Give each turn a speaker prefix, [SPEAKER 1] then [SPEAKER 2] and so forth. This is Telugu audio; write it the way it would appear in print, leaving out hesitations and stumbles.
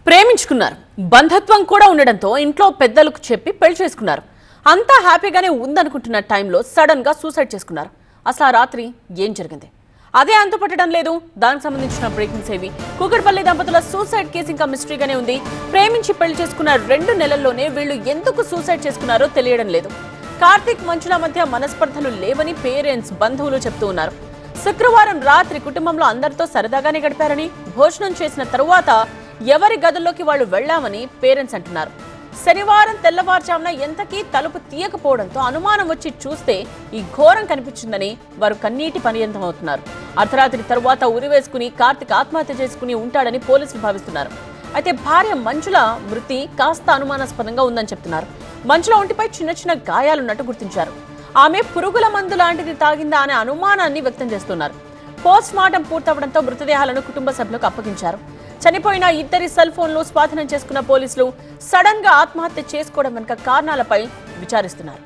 [SPEAKER 1] ప్రేమించుకున్నారు. బంధత్వం కూడా ఉండడంతో ఇంట్లో పెద్దలకు చెప్పి పెళ్లి చేసుకున్నారు. అంతా హ్యాపీగానే ఉందనుకుంటున్న టైంలో సడన్ గా సూసైడ్ చేసుకున్నారు. అసలు ఆ రాత్రి ఏం జరిగింది? అదే అంతుపట్టడం లేదు. దానికి సంబంధించిన బ్రేకింగ్స్ ఏవి? కూకట్పల్లి దంపతుల సూసైడ్ కేసు ఇంకా మిస్టరీగానే ఉంది. ప్రేమించి పెళ్లి చేసుకున్న 2 నెలల్లోనే వీళ్ళు ఎందుకు సూసైడ్ చేసుకున్నారో తెలియడం లేదు. కార్తీక్ మంచుల మధ్య మనస్పర్ధలు లేవని పేరెంట్స్ బంధువులు చెప్తూ ఉన్నారు. శుక్రవారం రాత్రి కుటుంబంలో అందరితో సరదాగానే గడిపారని, భోజనం చేసిన తరువాత ఎవరి గదుల్లోకి వాళ్ళు వెళ్లామని పేరెంట్స్ అంటున్నారు. శనివారం తెల్లవారుజామున ఎంతకీ తలుపు తీయకపోవడంతో అనుమానం వచ్చి చూస్తే ఈ ఘోరం కనిపించిందని వారు కన్నీటి పర్యంతమవుతున్నారు. అర్ధరాత్రి తరువాత ఉరివేసుకుని కార్తీక్ ఆత్మహత్య చేసుకుని ఉంటాడని పోలీసులు భావిస్తున్నారు. అయితే భార్య మంచుల మృతి కాస్త అనుమానాస్పదంగా ఉందని చెప్తున్నారు. మంచుల ఒంటిపై చిన్న చిన్న గాయాలున్నట్టు గుర్తించారు. ఆమె పురుగుల మందు లాంటిది తాగిందా అనే అనుమానాన్ని వ్యక్తం చేస్తున్నారు. పోస్ట్ మార్టం పూర్తవడంతో మృతదేహాలను కుటుంబ సభ్యులకు అప్పగించారు. చనిపోయిన ఇద్దరి సెల్ ఫోన్లు స్వాధీనం చేసుకున్న పోలీసులు సడన్ గా ఆత్మహత్య చేసుకోవడం వెనుక కారణాలపై విచారిస్తున్నారు.